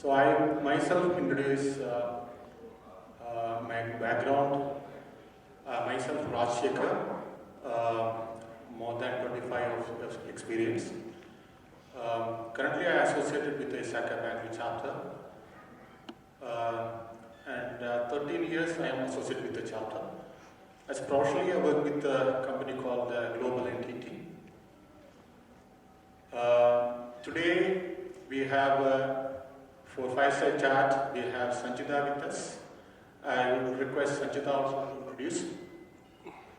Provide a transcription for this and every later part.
So I myself introduce my background. Myself Rajasekharan, more than 25 years of experience. Currently I am associated with the ISACA Bangalore chapter. And 13 years I am associated with the chapter. As professionally I work with a company called Global Entity. Today we have for fireside chat, we have Sanchita with us. I would request Sanchita also to introduce.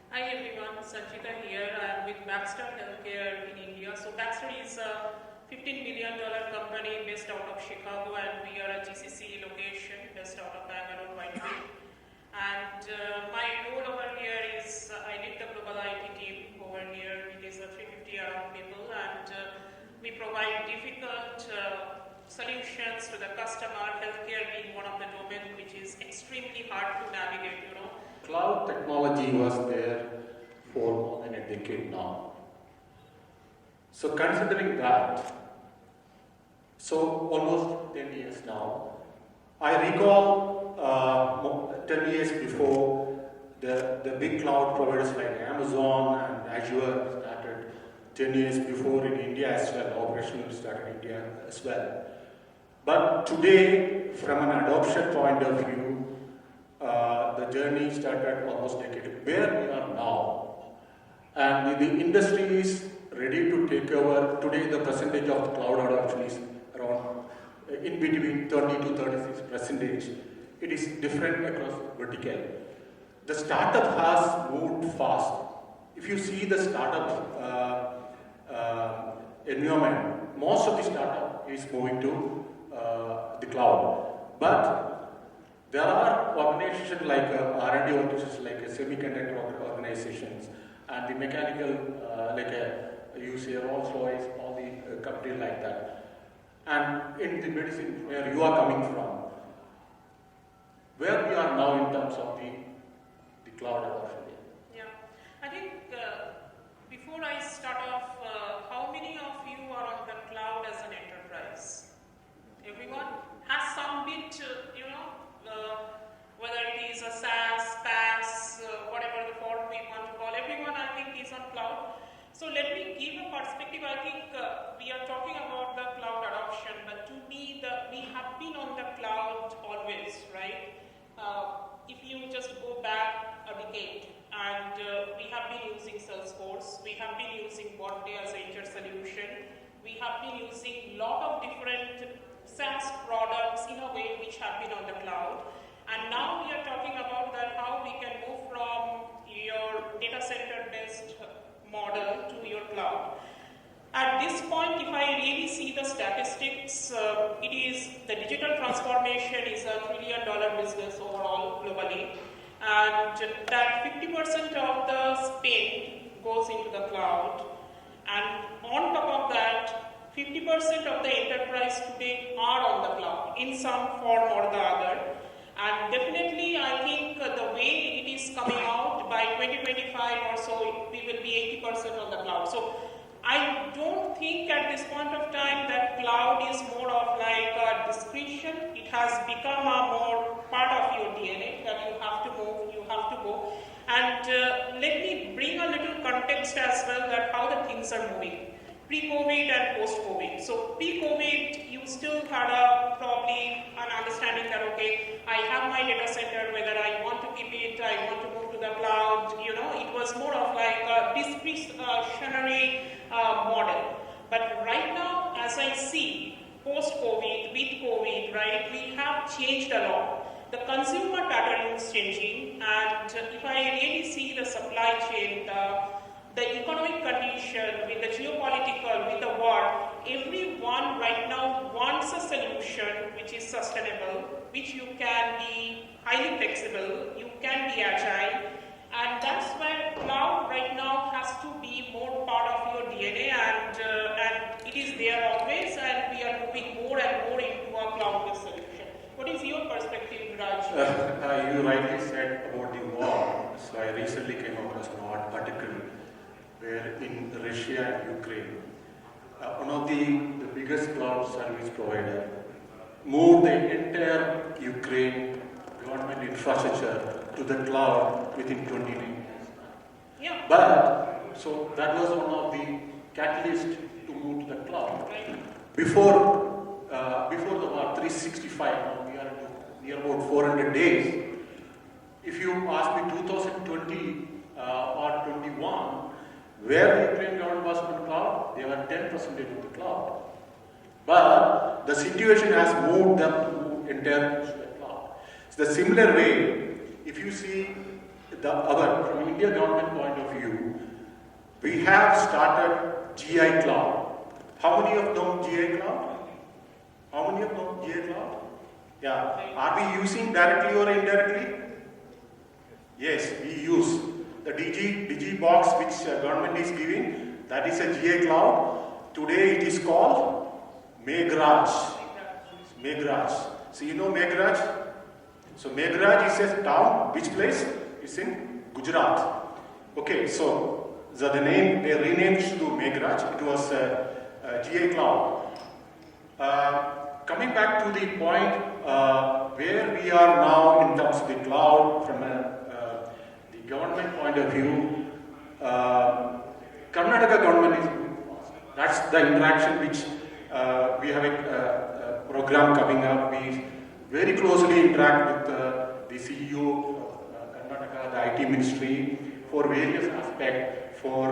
Hi everyone, Sanchita here. I am with Baxter Healthcare in India. So Baxter is a $15 billion company based out of Chicago, and we are a GCC location based out of Bangalore, Whitefield. And my role over here is I lead the global IT team over here. It is a 350 around people, and we provide difficult solutions to the customer, healthcare being one of the domains which is extremely hard to navigate, Cloud technology was there for more than a decade now. So considering that, so almost 10 years now, I recall 10 years before the big cloud providers like Amazon and Azure started 10 years before in India as well, operational started in India as well. But today, from an adoption point of view, the journey started almost a decade. Where we are now, and the industry is ready to take over. Today, the percentage of cloud adoption is around in between 30 to 36%. It is different across vertical. The startup has moved fast. If you see the startup environment, most of the startup is moving to the cloud. But there are organizations like R&D organizations, like semiconductor organizations, and the mechanical, you say Rolls-Royce, all the companies like that. And in the medicine where you are coming from, where we are now in terms of the cloud adoption? Yeah, I think before I start off, how many of you are on the cloud as an enterprise? Everyone has some bit, whether it is a SaaS, PaaS, whatever the form we want to call, everyone I think is on cloud. So let me give a perspective. I think we are talking about the cloud adoption, but to me, we have been on the cloud always, right? If you just go back a decade, and we have been using Salesforce, we have been using Workday as an inter-solution, we have been using a lot of different SaaS products in a way which have been on the cloud. And now we are talking about that how we can move from your data center based model to your cloud. At this point, if I really see the statistics, it is the digital transformation is $1 trillion business overall globally, and that 50% of the spend goes into the cloud, and on top of that, 50% of the enterprise today are on the cloud in some form or the other. And definitely, I think the way it is coming out by 2025 or so, we will be 80% on the cloud. So I don't think at this point of time that cloud is more of like a discretion. It has become a more part of your DNA that you have to move, you have to go. And let me bring a little context as well that how the things are moving. Pre-COVID and post-COVID. So pre-COVID, you still had probably an understanding that, okay, I have my data center, whether I want to keep it, I want to move to the cloud, it was more of like a discretionary model. But right now, as I see, post-COVID, with COVID, right, we have changed a lot. The consumer pattern is changing, and if I really see the supply chain, the economic condition, with the geopolitical, with the war, everyone right now wants a solution which is sustainable, which you can be highly flexible, you can be agile, and that's where cloud right now has to be more part of your DNA, and it is there always, and we are moving more and more into a cloud-based solution. What is your perspective, Raj? You rightly said about the war. So I recently came across an article where in Russia and Ukraine, one of the biggest cloud service provider move the entire Ukraine government infrastructure to the cloud within 29 years. Yeah. But, so that was one of the catalysts to move to the cloud. Before the war, 365, now we are near about 400 days. If you ask me 2020 or 21, where the Ukraine government was on the cloud, they were 10% of the cloud. But the situation has moved them to entire to the cloud. So the similar way, if you see from India government point of view, we have started GI cloud. How many of them GI cloud? How many of them GI cloud? Yeah. Are we using directly or indirectly? Yes, we use the DG box which government is giving. That is a GI cloud. Today it is called 𝐒𝐚𝐧𝐠𝐫𝐢. So you know 𝐒𝐚𝐧𝐠? So 𝐒𝐚𝐳 is a town. Which place? It's in Gujarat. Okay, so the name they renamed to 𝐒𝐚𝐳. It was GI cloud. Coming back to the point where we are now in terms of the cloud from the government point of view, Karnataka government is moving fast. That's the interaction which we have a program coming up. We very closely interact with the CEO of Karnataka, the IT ministry, for various aspects, for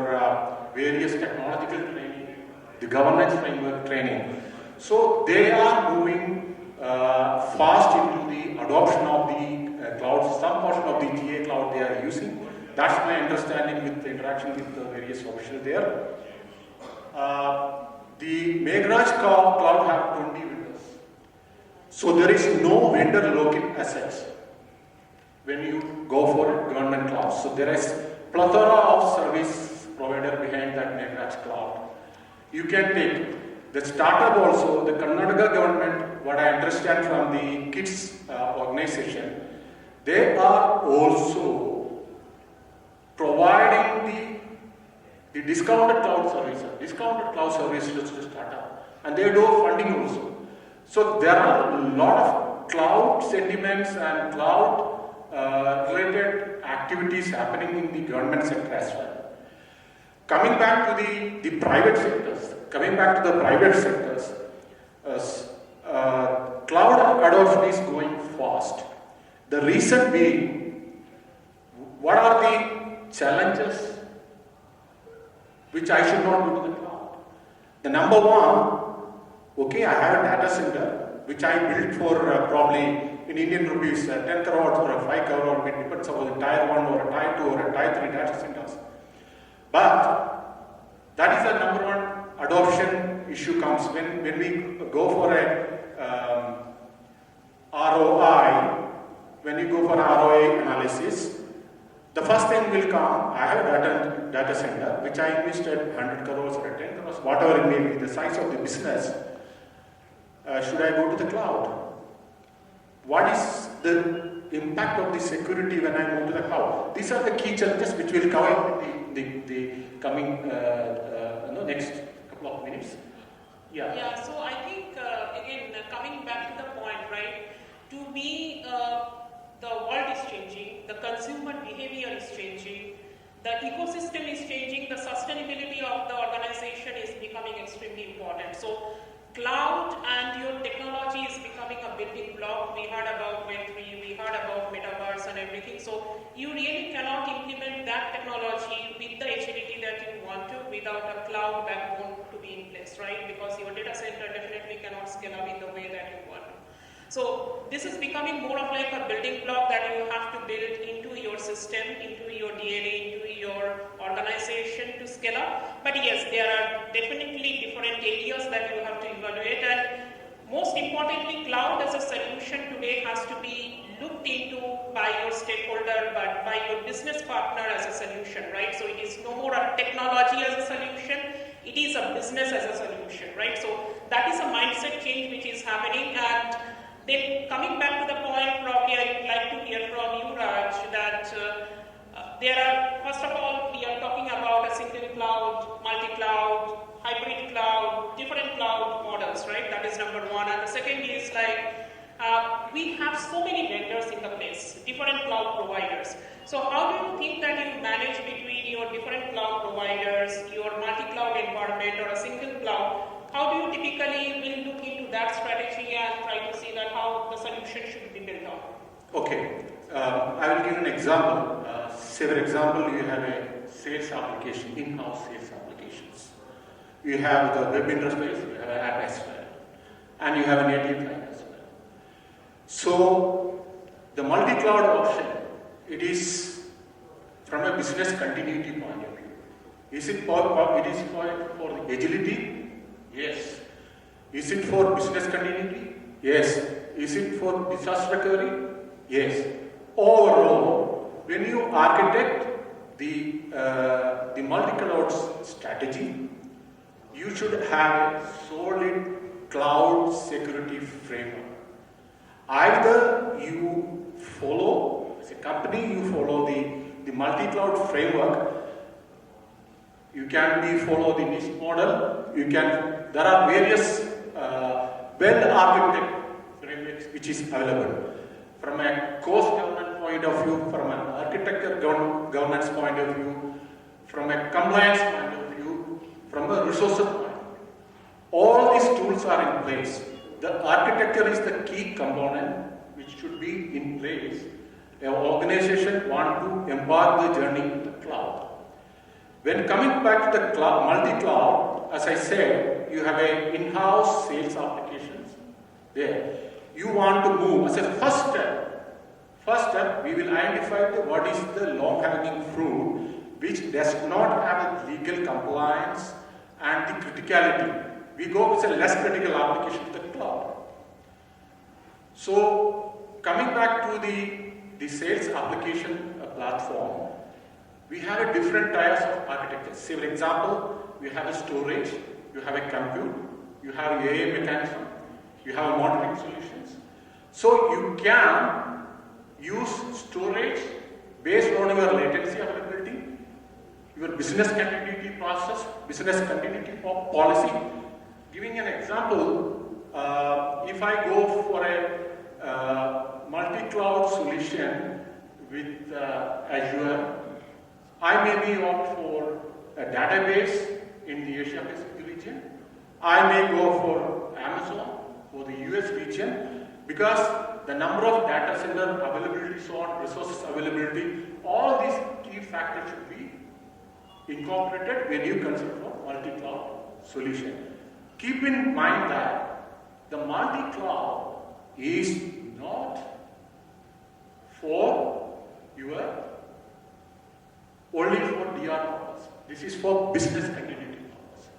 various technological training, the governance framework training. So they are moving fast into the adoption of the cloud. Some portion of the GA cloud they are using. That's my understanding with the interaction with the various officials there. The 𝐒𝐚𝐳𝐠 cloud have 20 vendors. So there is no vendor lock-in assets when you go for a government cloud. So there is plethora of service provider behind that 𝐒𝐚𝐳𝐠 cloud. You can take the startup also, the Karnataka government, what I understand from the 𝐒𝐡𝐚𝐧𝐠 organization, they are also providing the discounted cloud services to startup, and they do funding also. So there are a lot of cloud sentiments and cloud related activities happening in the government sector as well. Coming back to the private sectors, cloud adoption is going fast. The reason being, what are the challenges which I should not go to the cloud? The number one, okay, I have a data center which I built for probably in Indian rupees 10 crores or 5 crores, it depends on the tier 1 or a tier 2 or a tier 3 data centers. But that is the number one adoption issue comes when we go for a ROI, when you go for ROI analysis. The first thing will come, I have a data center which I invested 100 crores or 10 crores, whatever it may be, the size of the business. Should I go to the cloud? What is the impact of the security when I move to the cloud? These are the key challenges which will cover in the coming next couple of minutes. Yeah, so I think, again, coming back to the point, right, to me, the world is changing, the consumer behavior is changing, the ecosystem is changing, the sustainability of the organization is becoming extremely important. So cloud and your technology is becoming a building block. We heard about Web3, we heard about metaverse and everything. So you really cannot implement that technology with the agility that you want to without a cloud backbone to be in place, right? Because your data center definitely cannot scale up in the way that you want to. So this is becoming more of like a building block that you have to build into your system, into your DNA, into your organization to scale up. But yes, there are definitely different areas that you have to evaluate, and most importantly, cloud as a solution today has to be looked into by your stakeholder, but by your business partner as a solution, right? So it is no more a technology as a solution, it is a business as a solution, right? So that is a mindset change which is happening. And then coming back to the point, probably I would like to hear from you, Raj, that there are, first of all, we are talking about a single cloud, multi-cloud, hybrid cloud, different cloud models, right? That is is number one. And the second is like, we have so many vendors in the place, different cloud providers. So how do you think that you manage between your different cloud providers, your multi-cloud environment or a single cloud? How do you typically will look into that strategy and try to see that how the solution should be built on? Okay, I will give an example. Say for example, you have a sales application, in-house sales applications. You have the web interface, you have an app as well, and you have an native client as well. So the multi-cloud option, it is from a business continuity point of view. Is it for the agility? Yes. Is it for business continuity? Yes. Is it for disaster recovery? Yes. Overall, when you architect the multi-cloud strategy, you should have a solid cloud security framework. Either you follow, as a company, you follow the multi-cloud framework. You can follow the niche model. There are various well-architected frameworks which is available. From a cost governance point of view, from an architecture governance point of view, from a compliance point of view, from a resource point of view. All these tools are in place. The architecture is the key component which should be in place. An organization wants to embark the journey to the cloud. When coming back to the multi-cloud, as I said, you have an in-house sales applications there. You want to move as a first step, we will identify what is the long-hanging fruit which does not have a legal compliance and the criticality. We go with a less critical application to the cloud. So, coming back to the sales application platform, we have a different types of architecture. Say, for example, we have a storage, you have a compute, you have AI mechanism, you have monitoring solutions. So you can use storage based on your latency availability, your business continuity process, business continuity policy. Giving an example, if I go for a multi-cloud solution with Azure, I may opt for a database in the Asia Pacific region. I may go for Amazon for the US region because the number of data center availability, so on, resources availability, all these key factors should be incorporated when you consider for multi-cloud solution. Keep in mind that the multi-cloud is not for your only for DR purpose. This is for business continuity purpose.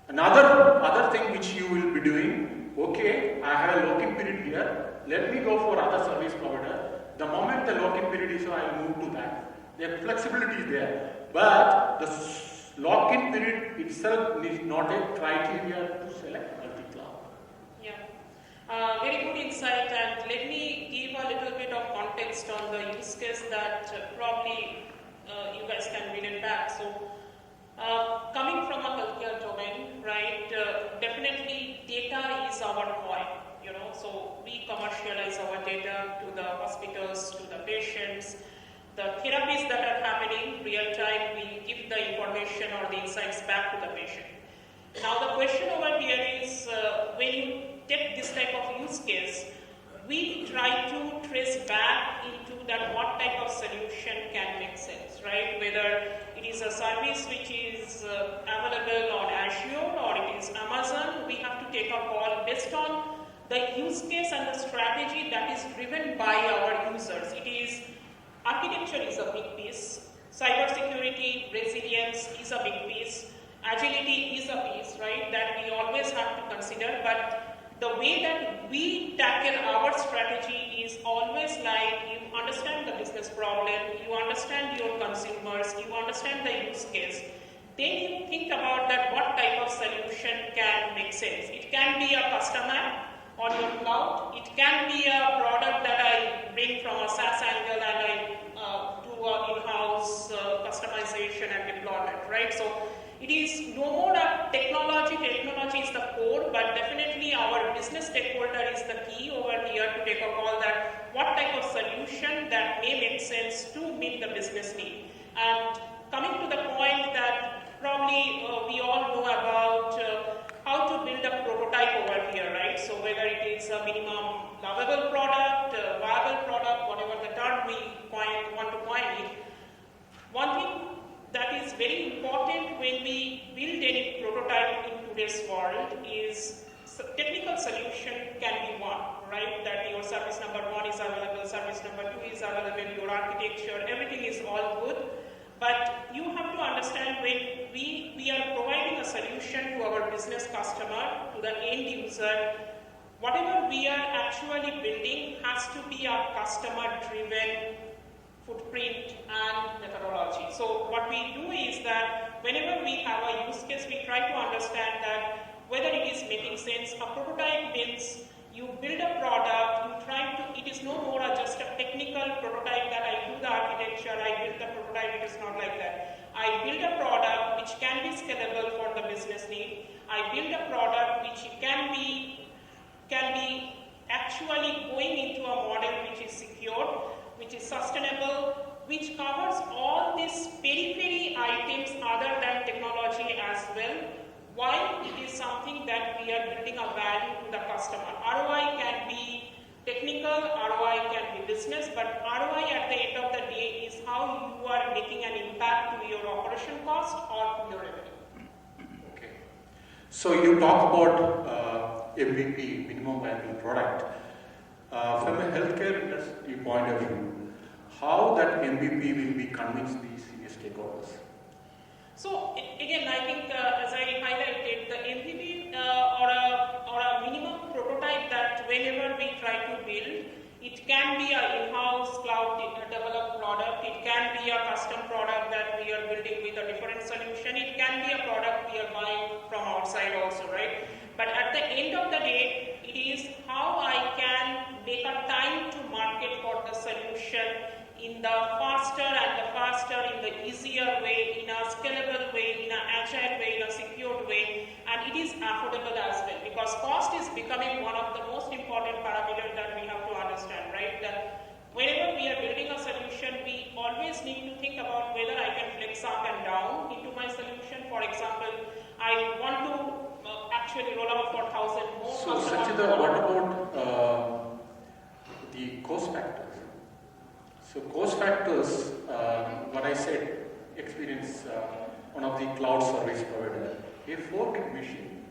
Another thing which you will be doing, okay, I have a lock-in period here, let me go for other service provider. The moment the lock-in period is, I will move to that. The flexibility is there, but the lock-in period itself is not a criteria to select multi-cloud. Yeah, very good insight, and let me give a little bit of context on the use case that probably you guys can relate back. So, coming from a healthcare domain, right? Definitely, data is our coin. So we commercialize our data to the hospitals, to the patients. The therapies that are happening real time, we give the information or the insights back to the patient. Now, the question over here is when you take this type of use case, we try to trace back into that what type of solution can make sense, right? Whether it is a service which is available on Azure or it is Amazon, we have to take a call based on the use case and the strategy that is driven by our users. It is architecture is a big piece, cybersecurity, resilience is a big piece, agility is a piece, right? That we always have to consider, but the way that we tackle our strategy is always like you understand the business problem, you understand your consumers, you understand the use case. Then you think about that what type of solution can make sense. It can be a custom app on your cloud. It can be a product that I bring from a SaaS angle and I do an in-house customization and deployment, right? So it is no more a technology is the core, but definitely our business business stakeholder is the key over here to take a call that what type of solution that may make sense to meet the business need. And coming to the point that probably we all know about how to build a prototype over here, right? So whether it is a minimum lovable product, viable product, whatever the term we want to coin it, one thing that is very important when we build any prototype in today's world is technical solution can be one, right? That your service number 1 is available, service number 2 is available, your architecture, everything is all good. But you have to understand when we are providing a solution to our business customer, to the end user, whatever we are actually building has to be a customer-driven footprint and methodology. So what we do is that whenever we have a use case, we try to understand that whether it is making sense. A prototype means you build a product, it is no more just a technical prototype that I do the architecture, I build the prototype, it is not like that. I build a product which can be scalable for the business need. I build a product which can be actually going into a model which is secure, which is sustainable, which covers all these periphery items other than technology as well. Why? It is something that we are building a value to the customer. ROI can be technical, ROI can be business, but ROI at the end of the day is how you are making an impact to your operation cost or to your revenue. Okay. So you talk about MVP, minimum viable product. From a healthcare industry point of view, how that MVP will be convince these senior stakeholders? So again, I think as I highlighted, the MVP or a minimum prototype that whenever we try to build, it can be an in-house cloud developed product, it can be a custom product that we are building with a different solution, it can be a product we are buying from outside also, right? But at the end of the day, it is how I can make a time to market for the solution in the faster, in the easier way, in a scalable way, in an agile way, in a secured way, and it is affordable as well, because cost is becoming one of the most important parameters that we have to understand, right? That whenever we are building a solution, we always need to think about whether I can flex up and down into my solution. For example, I want to actually roll out for 1,000 more. So Sanchita, what about the cost factors? So cost factors, what I said, experience one of the cloud service provider, a 4-bit machine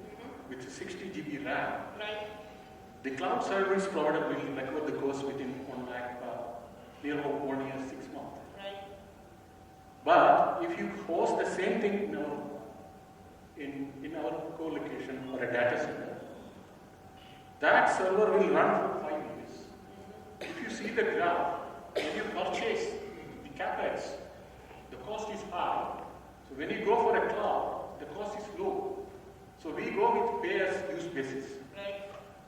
with 60 GB RAM. Right. The cloud service provider will recover the cost within 1 lakh, near about 1 year, 6 months. Right. But if you host the same thing in our co-location or a data center, that server will run for 5 years. If you see the graph, when you purchase the capex, the cost is high. So when you go for a cloud, the cost is low. So we go with pay-as-use basis. Right.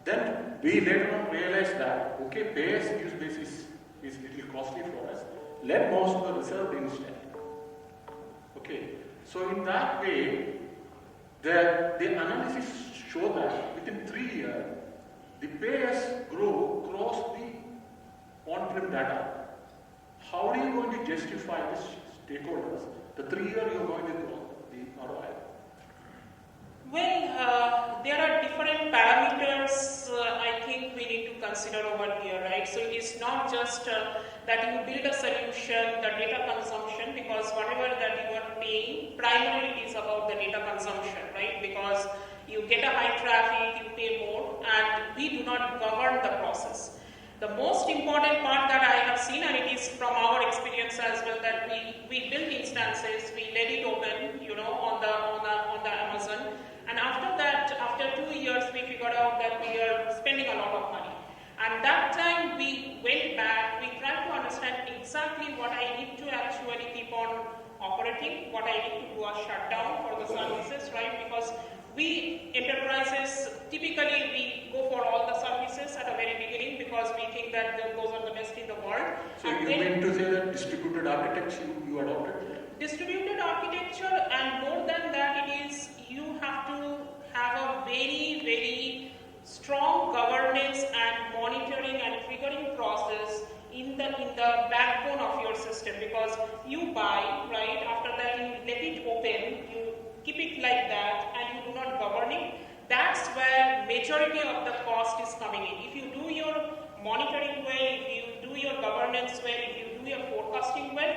Then we later on realize that, okay, pay-as-use basis is little costly for us. Let most of the reserved instead. Okay. So in that way, the analysis show that within 3 years, the pay-as-grow cross the on-prem data. How are you going to justify this stakeholders? The 3 year you're going to grow the ROI? Well, there are different parameters I think we need to consider over here, right? So it is not just that you build a solution, the data consumption, because whatever that you are paying, primarily it is about the data consumption, right? Because you get a high traffic, you pay more, and we do not govern the process. The most important part that I have seen, and it is from our experience as well, that we build instances, we let it open, on the Amazon, and after that, after 2 years, we figured out that we are spending a lot of money. And that time we went back, we tried to understand exactly what I need to actually keep on operating, what I need to do a shutdown for the services, right? Because we enterprises, typically we go for all the services at the very beginning because we think that those are the best in the world. So and you mean to say that distributed architecture you adopted? Distributed architecture, and more than that, it is you have to have a very, very strong in the backbone of your system, because you buy, right? After that, you let it open, you keep it like that, and you do not govern it. That's where majority of the cost is coming in. If you do your monitoring well, if you do your governance well, if you do your forecasting well,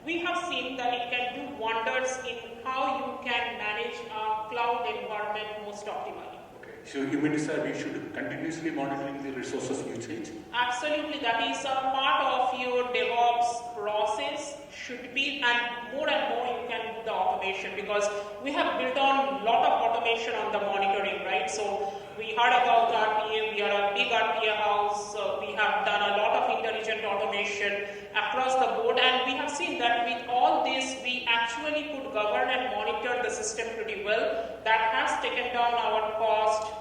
we have seen that it can do wonders in how you can manage a cloud environment most optimally. Okay. So you mean to say we should continuously monitoring the resources usage? Absolutely, that is a part of your DevOps process should be, and more you can do the automation, because we have built on a lot of automation on the monitoring, right? So we heard about RPA, we are a big RPA house, we have done a lot of intelligent automation across the board, and we have seen that with all this, we actually could govern and monitor the system pretty well. That has taken down our cost,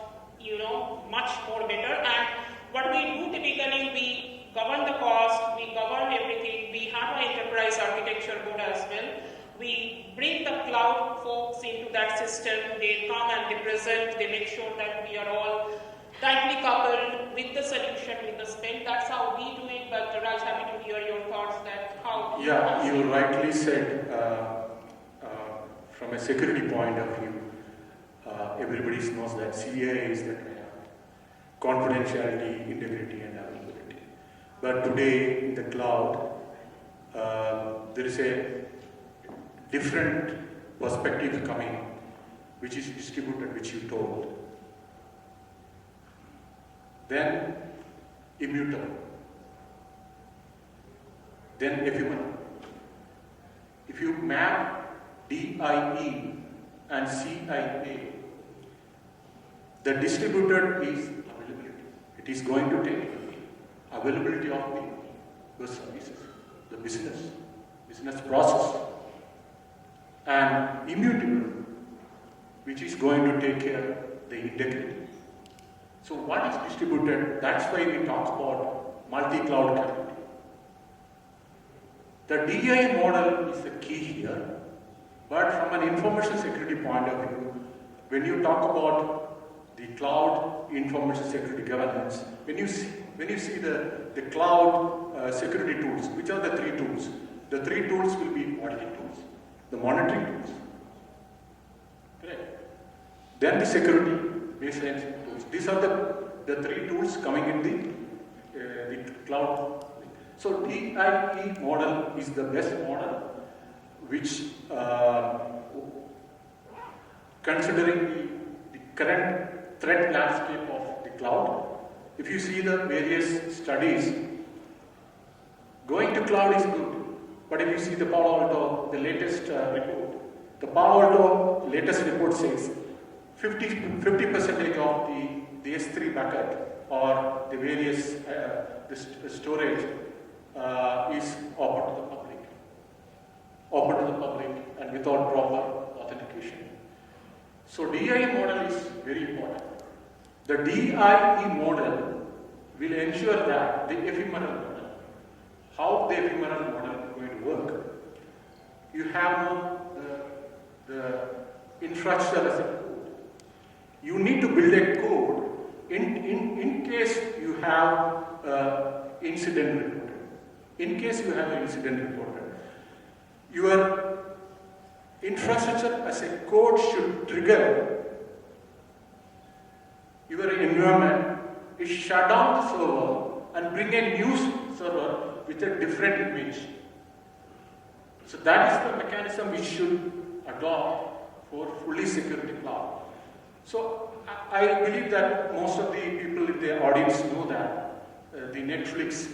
much more better. And what we do typically, we govern the cost, we govern everything, we have an enterprise architecture board as well. We bring the cloud folks into that system, they come and they present, they make sure that we are all tightly coupled with the solution, with the spend. That's how we do it, but Raj, happy to hear your thoughts that how... Yeah, you rightly said, from a security point of view, everybody knows that CA is the kind of confidentiality, integrity and availability. But today in the cloud, there is a different perspective coming, which is distributed, which you told. Then immutable. Then ephemeral. If you map DIE and CIA, the distributed is availability. It is going to take availability of the services, the business process. And immutable, which is going to take care of the integrity. So what is distributed? That's why we talk about multi-cloud computing. The DI model is the key here, but from an information security point of view, when you talk about the cloud information security governance, when you see the cloud security tools, which are the three tools? The three tools will be auditing tools, the monitoring tools, correct? Then the security baseline tools. These are the three tools coming in the cloud. So DIE model is the best model, which considering the current threat landscape of the cloud. If you see the various studies, going to cloud is good. But if you see the Palo Alto, the latest report, the Palo Alto latest report says 50% of the S3 bucket or the various the storage is open to the public and without proper authentication. So DIE model is very important. The DIE model will ensure that the ephemeral model, how the ephemeral model is going to work. You have now the infrastructure as a code. You need to build a code in case you have incident reported. In case you have an incident reported, your infrastructure as a code should trigger your environment, is shut down the server and bring a new server with a different image. So that is the mechanism we should adopt for fully security cloud. So I believe that most of the people in the audience know that the Netflix.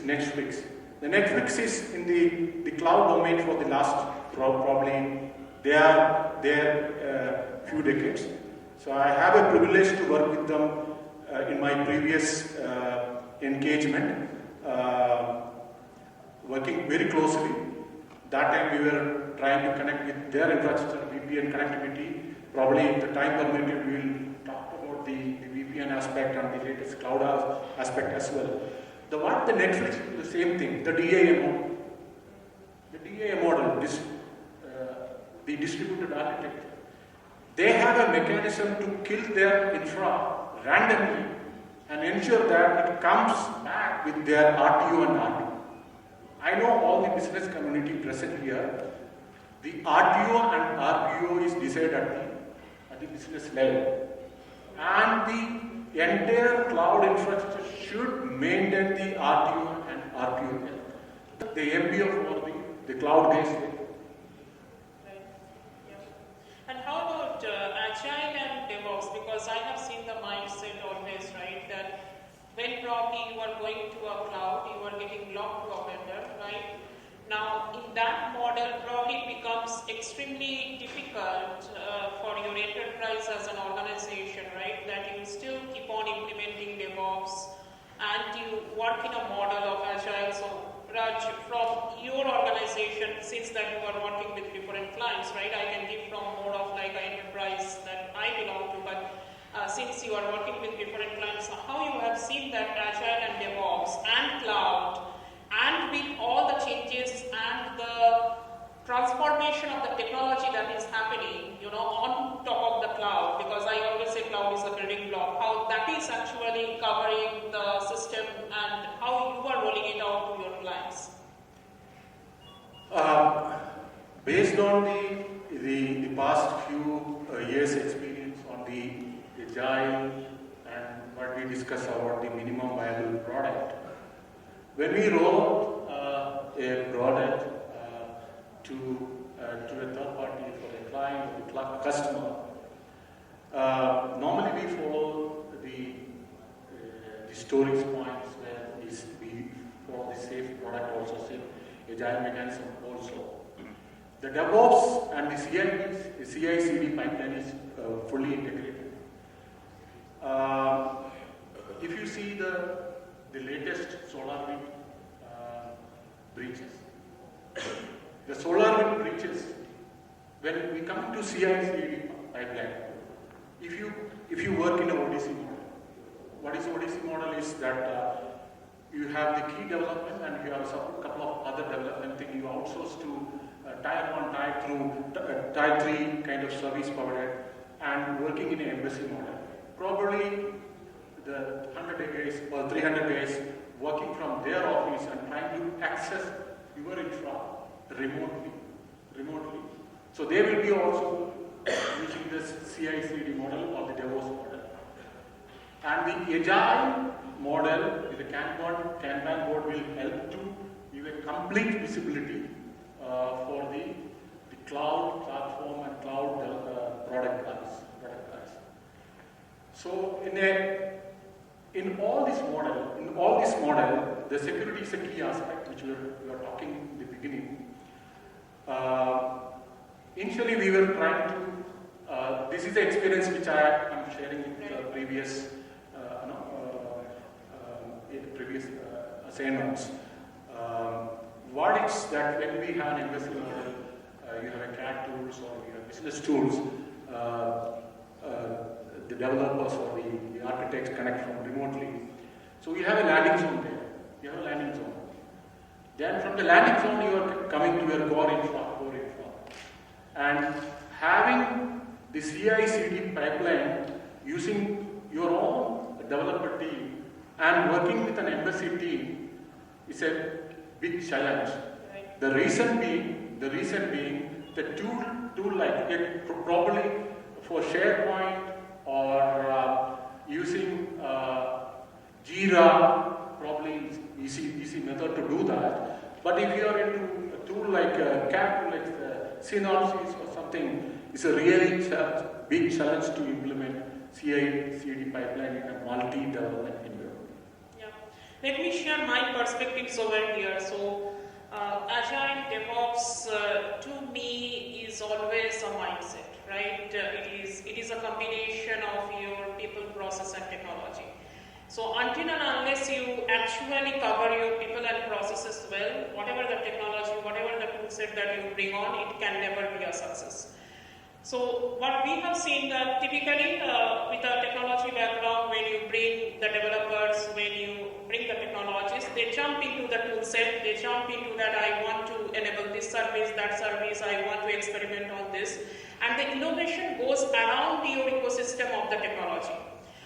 The Netflix is in the cloud domain for the last probably they are there few decades. So I have a privilege to work with them in my previous engagement, working very closely. That time we were trying to connect with their infrastructure, VPN connectivity. Probably if the time permitted, we will talk about the VPN aspect and the latest cloud aspect as well. The Netflix is the same thing, the DIA model. The DIA model, the distributed architecture. They have a mechanism to kill their infra randomly and ensure that it comes back with their RTO and RTO. I know all the business community present here. The RTO and RPO is decided at the business level. And the entire cloud infrastructure should maintain the RTO and RPO level. The MBO for the cloud-based level. Right. Yeah. And how about Agile and DevOps? Because I have seen the mindset always, right, that when probably you are going to a cloud, you are getting locked to a vendor, right? Now, in that model, probably it becomes extremely difficult for your enterprise as an organization, right? That you still keep on implementing DevOps and you work in a model of Agile. So, Raj, from your organization, since that you are working with different clients, right? I can give from more of like an enterprise that I belong to, but since you are working with different clients, how you have seen that Agile and DevOps and cloud, and with all the changes and the transformation of the technology that is happening, on top of the cloud, because I always say cloud is a building block, how that is actually covering the system and how you are rolling it out to your clients. Based on the past few years experience on the Agile and what we discussed about the minimum viable product, when we roll out a product to a third party for a client or a customer, normally we follow the storage points where we follow the safe product also, safe agile mechanism also. The DevOps and the CI/CD pipeline is fully integrated. If you see the latest SolarWind breaches, the SolarWind breaches, when we come to CI/CD pipeline, if you work in a ODC model, what is ODC model is that you have the key development and you have a couple of other development things you outsource to Tier 1, Tier 3 kind of service provider and working in an embassy model. Probably the 100 guys or 300 guys working from their office and trying to access your infra remotely. So they will be also using this CI/CD model or the DevOps model. And the Agile model with the Kanban board will help to give a complete visibility for the cloud platform and cloud product guys. So in all this model, the security is a key aspect which we were talking in the beginning. Initially, we were trying to. This is the experience which I am sharing in the previous assignments. What is that when we have an embassy model, you have a CAD tools or you have business tools. The developers or the architects connect from remotely. So we have a landing zone there. Then from the landing zone, you are coming to your core infra. And having the CI/CD pipeline using your own developer team and working with an embassy team is a big challenge. Right. The reason being the tool like it probably for SharePoint or using Jira, probably easy method to do that. But if you are into a tool like CAP, like Synopsys or something, it's a really big challenge to implement CI/CD pipeline in a multi-development environment. Yeah, let me share my perspectives over here. So, Agile DevOps to me is always a mindset, right? It is a combination of your people, process, and technology. So until and unless you actually cover your people and processes well, whatever the technology, whatever the tool set that you bring on, it can never be a success. So what we have seen that typically with a technology background, when you bring the developers, when you bring the technologies, they jump into the tool set, they jump into that I want to enable this service, that service, I want to experiment on this. And the innovation goes around your ecosystem of the technology.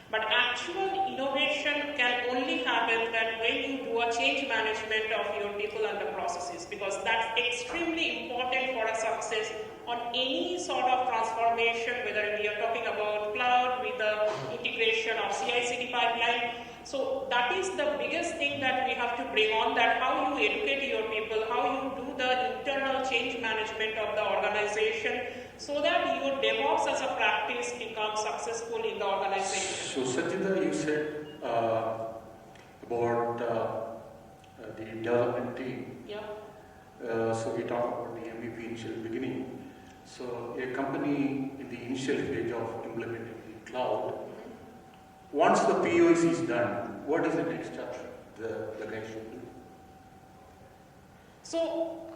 But actual innovation can only happen that when you do a change management of your people and the processes, because that's extremely important for a success on any sort of transformation, whether we are talking about cloud with the integration of CI/CD pipeline. So that is the biggest thing that we have to bring on, that how you educate your people, how you do the internal change management of the organization, so that your DevOps as a practice becomes successful in the organization. So Sanchita, you said about the development team. Yeah. So we talked about the MVP initial beginning. So a company in the initial stage of implementing the cloud, once the POC is done, what is the next step the guy should do? So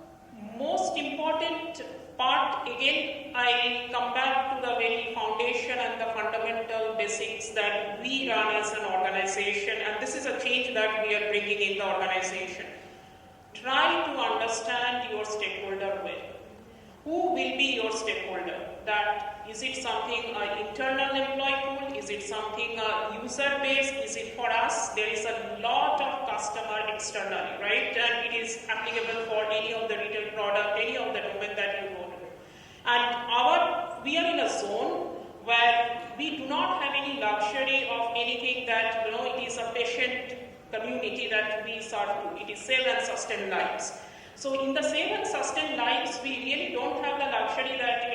most important part, again, I come back to the very foundation and the fundamental basics that we run as an organization, and this is a change that we are bringing in the organization. Try to understand your stakeholder well. Who will be your stakeholder? That is it something internal employee pool? Is it something user base? Is it for us? There is a lot of customer externally, right? And it is applicable for any of the retail product, any of the domain that you go to. And we are in a zone where we do not have any luxury of anything that, it is a patient community that we serve to. It is save and sustain lives. So in the save and sustain lives, we really don't have the luxury that,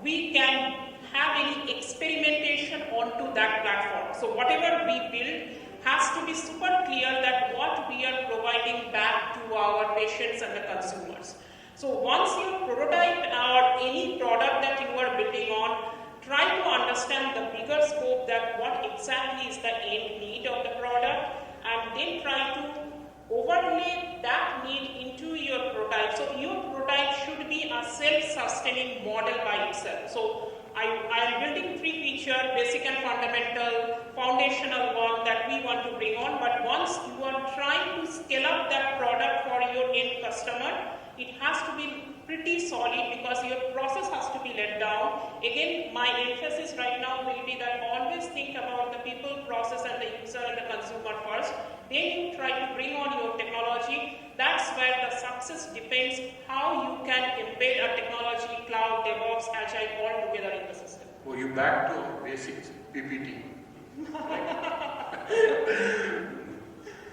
we can have any experimentation onto that platform. So whatever we build has to be super clear that what we are providing back to our patients and the consumers. So once you prototype or any product that you are building on, try to understand the bigger scope, that what exactly is the end need of the product, and then try to overlay that need into your prototype. So your prototype should be a self-sustaining model by itself. So I am building 3 features, basic and fundamental, foundational one that we want to bring on, but once you are trying to scale up that product for your end customer, it has to be pretty solid because your process has to be let down. Again, my emphasis right now will be that always think about the people, process, and the user and the consumer first. Then you try to bring on your technology. That's where the success depends, how you can embed a technology, cloud, DevOps, Agile all together in the system. Oh, you back to basics, PPT.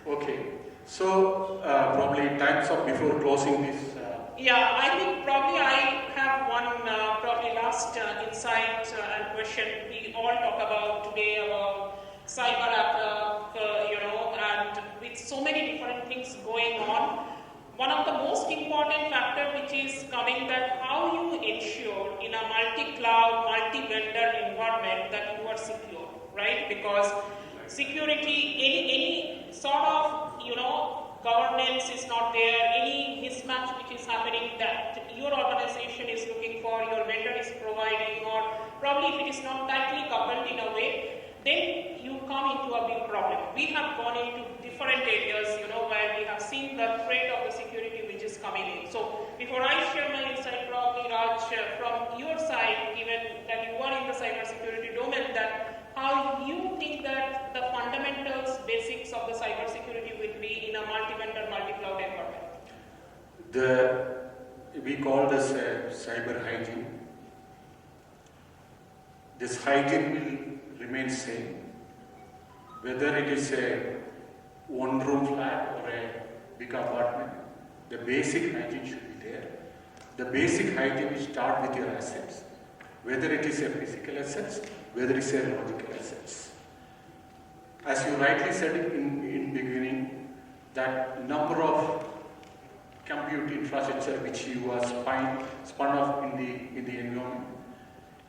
Okay. So probably times up before closing this. Yeah, I think probably I have one probably last insight and question. We all talk about today about cyber attack, and with so many different things going on. One of the most important factor which is coming, that how you ensure in a multi-cloud, multi-vendor environment that you are secure, right? Because security, any sort of, governance is not there, any mismatch which is happening that your organization is looking for, your vendor is providing, or probably if it is not tightly coupled in a way, then you come into a big problem. We have gone into different areas, where we have seen the threat of the security which is coming in. So before I share my insight, probably Raj, from your side, given that you are in the cybersecurity domain, that how you think that the fundamentals, basics of the cybersecurity will be in a multi-vendor, multi-cloud environment? We call this cyber hygiene. This hygiene will remain same, whether it is a one-room flat or a big apartment. The basic hygiene should be there. The basic hygiene will start with your assets, whether it is a physical assets, whether it is a logical assets. As you rightly said in beginning, that number of compute infrastructure which you are spun off in the environment,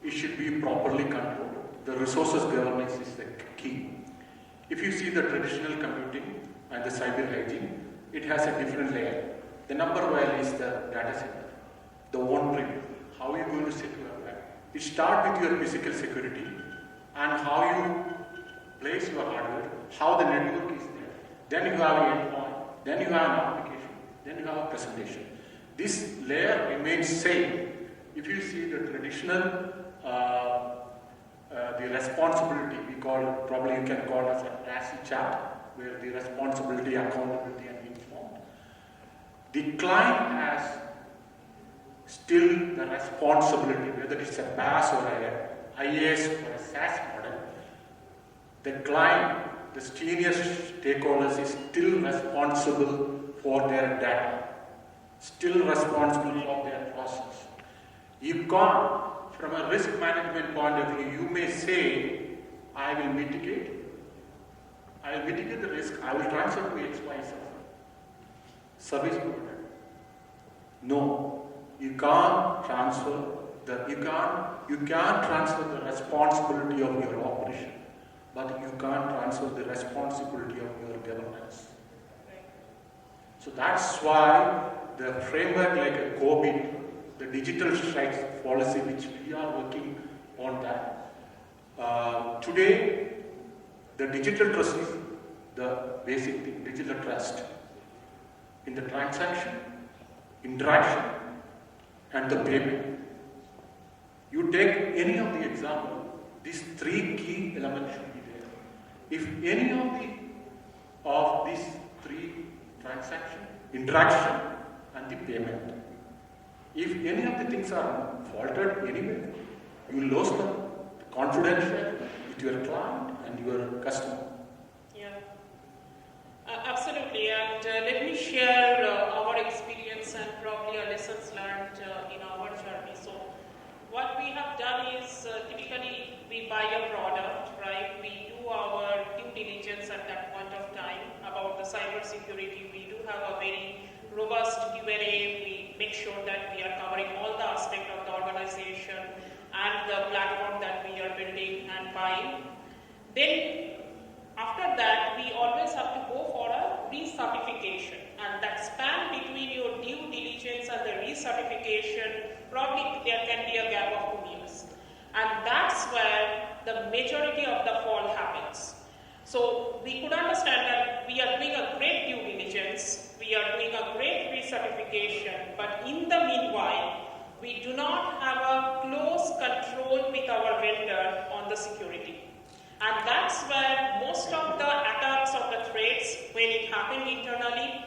it should be properly controlled. The resources governance is the key. If you see the traditional computing and the cyber hygiene, it has a different layer. The number one is the data center, the one ring. How are you going to secure that? It starts with your physical security and how you place your hardware, how the network is there. Then you have an endpoint, then you have an application, then you have a presentation. This layer remains same. If you see the traditional, the responsibility, we probably you can call as a RASI chat, where the responsibility, accountability and informed. The client has still the responsibility, whether it's a BAS or a IAS or a SaaS model. The client, the senior stakeholders is still responsible for their data, still responsible for their process. You can't, from a risk management point of view, you may say, I will mitigate the risk, I will transfer to XYZ service provider. No, you can't transfer the responsibility of your operation, but you can't transfer the responsibility of your governance. So that's why the framework like a COVID, the digital strikes policy, which we are working on that. Today, the digital trust is the basic thing, digital trust in the transaction, interaction, and the payment. You take any of the example, these three key elements should be there. If any of these three transaction, interaction, and the payment, if any of the things are faltered anyway, you lose the confidence with your client and your customer. Yeah, absolutely. And let me share our experience and probably our lessons learned in our journey. So, what we have done is typically we buy a product, right? We do our due diligence at that point of time about the cyber security. We do have a very robust Q&A. We make sure that we are covering all the aspects of the organization and the platform that we are building and buying. Then after that, we always have to go for a recertification, and that span between your due diligence and the recertification, probably there can be a gap of 2 years. And that's where the majority of the fall happens. So we could understand that we are doing a great due diligence, we are doing a great recertification, but in the meanwhile, we do not have a close control with our vendor on the security. And that's where most of the attacks of the threats, when it happened internally,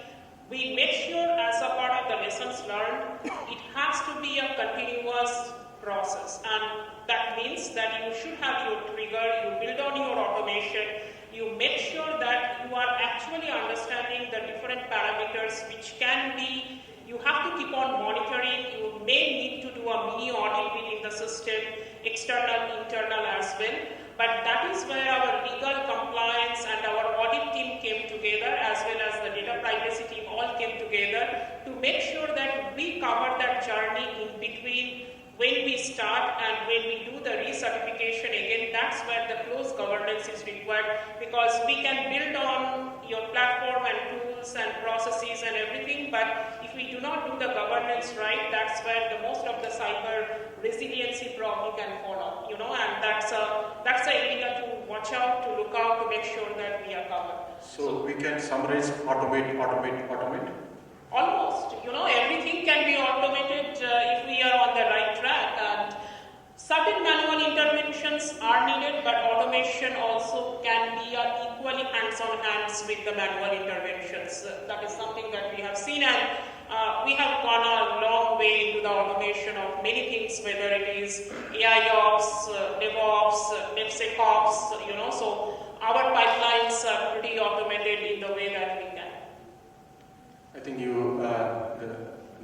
we make sure as a part of the lessons learned, it has to be a continuous process. And that means that you should have your trigger, you build on your automation, you make sure that you are actually understanding the different parameters which can be, you have to keep on monitoring, you may need to do a mini audit within the system, external, internal as well. But that is where our legal compliance and our audit team came together, as well as the data privacy team all came together to make sure that we cover that journey in between when we start and when we do the recertification. Again, that's where the close governance is required, because we can build on your platform and tools and processes and everything, but if we do not do the governance right, that's where the most of the cyber resiliency problem can fall off, and that's an area to watch out, to look out, to make sure that we are covered. So we can summarize: automate. Almost, everything can be automated if we are on the right track, and certain manual interventions are needed, but automation also can be equally hands-on with the manual interventions. That is something that we have seen, and we have gone a long way into the automation of many things, whether it is AIOps, DevOps, DevSecOps, so our pipelines are pretty automated in the way that we can. I think you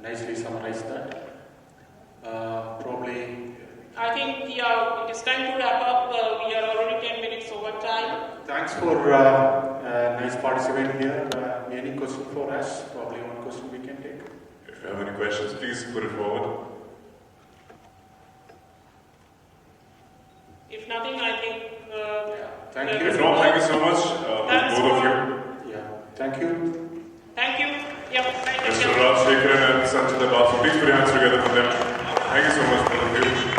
nicely summarized that. Probably. I think, it is time to wrap up. We are already 10 minutes over time. Thanks for nice participating here. Any question for us? Probably one question we can take. If you have any questions, please put it forward. If nothing, I think. Thank you. If not, thank you so much, both of you. Yeah. Thank you. Thank you. Yeah. Thank you. Mr. Rajasekharan and Sanchita, Basu, please put your hands together for them. Thank you so much, both of you.